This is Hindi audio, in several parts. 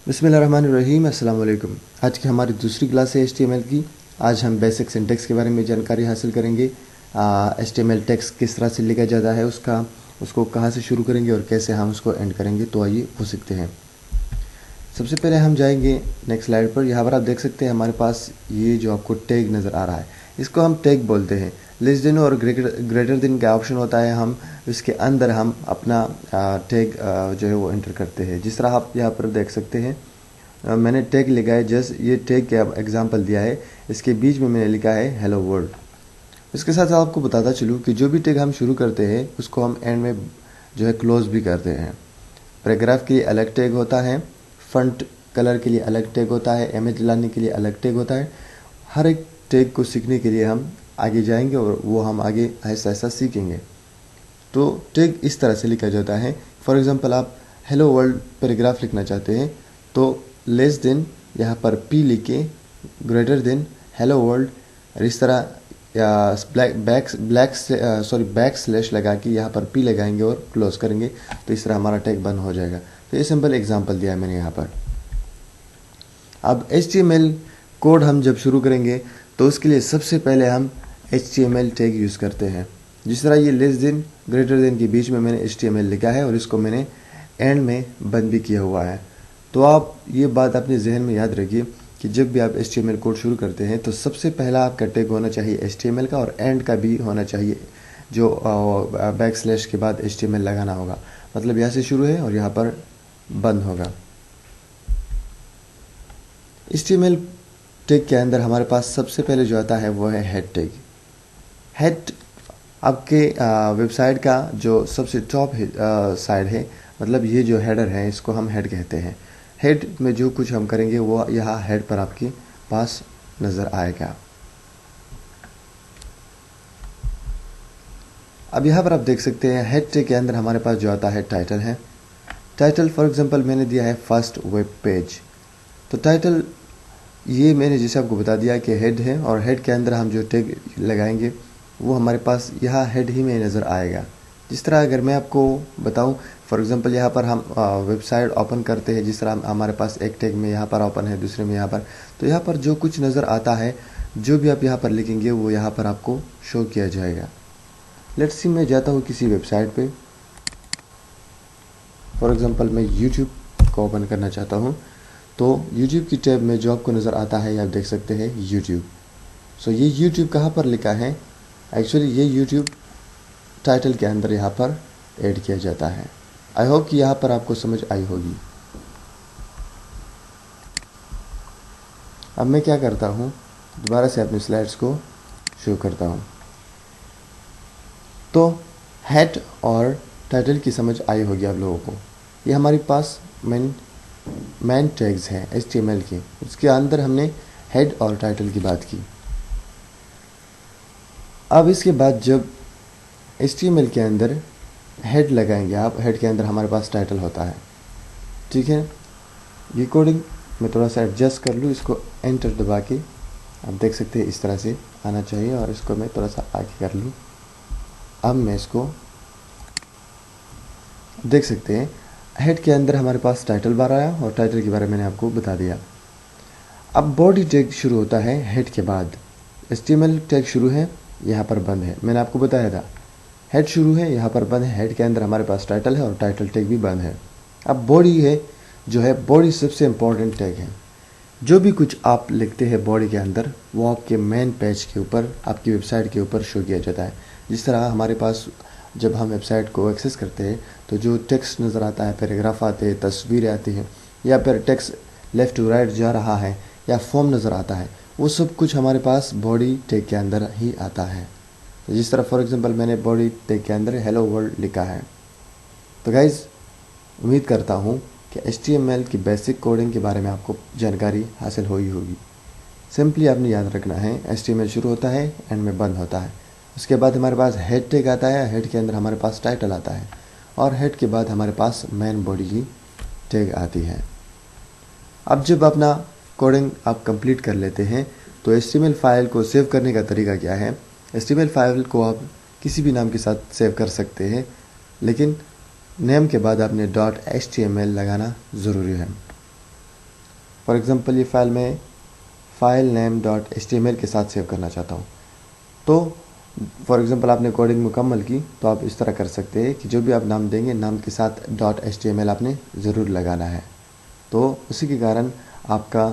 बिस्मिल्लाहिर्रहमानिर्रहीम, अस्सलाम वालेकुम। आज की हमारी दूसरी क्लास है HTML की। आज हम बेसिक सिंटेक्स के बारे में जानकारी हासिल करेंगे। HTML टेक्स्ट किस तरह से लिखा जाता है, उसको कहाँ से शुरू करेंगे और कैसे हम उसको एंड करेंगे, तो आइए वो सीखते हैं। सबसे पहले हम जाएंगे नेक्स्ट स्लाइड पर। यहाँ पर आप देख सकते हैं हमारे पास ये जो आपको टैग नज़र आ रहा है, इसको हम टैग बोलते हैं। लेस देन और ग्रेटर देन का ऑप्शन होता है, हम इसके अंदर हम अपना टैग जो है वो एंटर करते हैं। जिस तरह आप यहाँ पर देख सकते हैं, मैंने टैग लिखा है, जस्ट ये टैग का एग्जांपल दिया है। इसके बीच में मैंने लिखा है हेलो वर्ल्ड। इसके साथ साथ आपको बताता चलूँ कि जो भी टैग हम शुरू करते हैं उसको हम एंड में जो है क्लोज भी करते हैं। पैराग्राफ के लिए अलग टैग होता है, फंट कलर के लिए अलग टैग होता है, इमेज लाने के लिए अलग टैग होता है। हर एक टैग को सीखने के लिए हम आगे जाएंगे और वो हम आगे ऐसा ऐसा सीखेंगे। तो टैग इस तरह से लिखा जाता है। फॉर एग्जांपल, आप हेलो वर्ल्ड पैराग्राफ लिखना चाहते हैं तो लेस देन यहाँ पर पी लिखे, ग्रेटर देन हेलो वर्ल्ड, और इस तरह या बैक स्लैश लगा के यहाँ पर पी लगाएंगे और क्लोज करेंगे, तो इस तरह हमारा टैग बंद हो जाएगा। तो ये सिंपल एग्जांपल दिया है मैंने यहाँ पर। अब HTML कोड हम जब शुरू करेंगे तो उसके लिए सबसे पहले हम HTML टैग यूज़ करते हैं। जिस तरह ये लेस देन ग्रेटर देन के बीच में मैंने HTML लिखा है और इसको मैंने एंड में बंद भी किया हुआ है। तो आप ये बात अपने जहन में याद रखिए कि जब भी आप HTML कोड शुरू करते हैं तो सबसे पहला आपका टैग होना चाहिए HTML का, और एंड का भी होना चाहिए, जो बैक स्लैश के बाद HTML लगाना होगा। मतलब यहाँ से शुरू है और यहाँ पर बंद होगा। HTML टैग के अंदर हमारे पास सबसे पहले जो आता है वो है हेड टैग। हेड आपके वेबसाइट का जो सबसे टॉप साइड है, मतलब ये जो हेडर है इसको हम हेड कहते हैं। हेड में जो कुछ हम करेंगे वो यहाँ हेड पर आपके पास नज़र आएगा। अब यहाँ पर आप देख सकते हैं हेड टैग के अंदर हमारे पास जो आता है टाइटल है। टाइटल फॉर एग्जांपल मैंने दिया है फर्स्ट वेब पेज। तो टाइटल ये मैंने जैसे आपको बता दिया कि हेड है, और हेड के अंदर हम जो टैग लगाएंगे वो हमारे पास यहाँ हेड ही में नज़र आएगा। जिस तरह अगर मैं आपको बताऊँ, फॉर एग्जांपल यहाँ पर हम वेबसाइट ओपन करते हैं, जिस तरह हमारे पास एक टैग में यहाँ पर ओपन है, दूसरे में यहाँ पर, तो यहाँ पर जो कुछ नज़र आता है, जो भी आप यहाँ पर लिखेंगे वो यहाँ पर आपको शो किया जाएगा। लेट्स सी, मैं जाता हूँ किसी वेबसाइट पे। फॉर एग्जांपल मैं YouTube को ओपन करना चाहता हूँ, तो YouTube की टैब में जो आपको नज़र आता है आप देख सकते हैं YouTube। सो ये YouTube कहाँ पर लिखा है? एक्चुअली ये YouTube टाइटल के अंदर यहाँ पर ऐड किया जाता है। आई होप कि यहाँ पर आपको समझ आई होगी। अब मैं क्या करता हूँ, दोबारा से अपनी स्लाइड्स को शुरू करता हूँ। तो हेड और टाइटल की समझ आई होगी आप लोगों को। ये हमारे पास मेन टैग्स हैं HTML के, उसके अंदर हमने हेड और टाइटल की बात की। अब इसके बाद जब HTML के अंदर हेड लगाएंगे आप, हेड के अंदर हमारे पास टाइटल होता है, ठीक है। ये कोडिंग मैं थोड़ा सा एडजस्ट कर लूँ, इसको एंटर दबा के आप देख सकते हैं इस तरह से आना चाहिए, और इसको मैं थोड़ा सा आगे कर लूँ। अब मैं इसको देख सकते हैं हेड के अंदर हमारे पास टाइटल बार आया, और टाइटल के बारे में मैंने आपको बता दिया। अब बॉडी टैग शुरू होता है हेड के बाद। HTML टैग शुरू है, यहाँ पर बंद है, मैंने आपको बताया था। हेड शुरू है, यहाँ पर बंद है, हेड के अंदर हमारे पास टाइटल है और टाइटल टैग भी बंद है। अब बॉडी है, जो है बॉडी सबसे इम्पॉर्टेंट टैग है। जो भी कुछ आप लिखते हैं बॉडी के अंदर वो आपके मेन पेज के ऊपर, आपकी वेबसाइट के ऊपर शो किया जाता है। जिस तरह हमारे पास जब हम वेबसाइट को एक्सेस करते हैं तो जो टेक्स्ट नज़र आता है, पैराग्राफ आते हैं, तस्वीरें आती हैं, या फिर टेक्स्ट लेफ़्ट टू राइट जा रहा है, या फॉर्म नज़र आता है, वो सब कुछ हमारे पास बॉडी टैग के अंदर ही आता है। जिस तरह फॉर एग्जांपल मैंने बॉडी टैग के अंदर हेलो वर्ल्ड लिखा है। तो गाइज़, उम्मीद करता हूँ कि HTML की बेसिक कोडिंग के बारे में आपको जानकारी हासिल हुई होगी। सिंपली आपने याद रखना है, HTML शुरू होता है, एंड में बंद होता है। उसके बाद हमारे पास हेड टैग आता है, हेड के अंदर हमारे पास टाइटल आता है, और हेड के बाद हमारे पास मेन बॉडी की टैग आती है। अब जब अपना कोडिंग आप कंप्लीट कर लेते हैं तो HTML फाइल को सेव करने का तरीका क्या है? HTML फाइल को आप किसी भी नाम के साथ सेव कर सकते हैं, लेकिन नेम के बाद आपने .html लगाना ज़रूरी है। फॉर एग्ज़ाम्पल ये फाइल मैं फाइल नेम डॉट HTML के साथ सेव करना चाहता हूँ। तो फॉर एग्ज़ाम्पल आपने कोडिंग मुकम्मल की तो आप इस तरह कर सकते हैं कि जो भी आप नाम देंगे नाम के साथ डॉट HTML आपने ज़रूर लगाना है। तो उसी के कारण आपका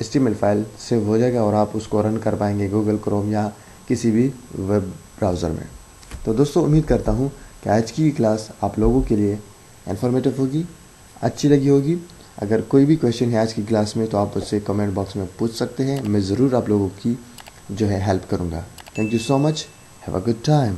HTML फाइल सेव हो जाएगा और आप उसको रन कर पाएंगे गूगल क्रोम या किसी भी वेब ब्राउज़र में। तो दोस्तों उम्मीद करता हूँ कि आज की क्लास आप लोगों के लिए इन्फॉर्मेटिव होगी, अच्छी लगी होगी। अगर कोई भी क्वेश्चन है आज की क्लास में तो आप उससे कमेंट बॉक्स में पूछ सकते हैं, मैं ज़रूर आप लोगों की जो है हेल्प करूँगा। Thank you so much, have a good time.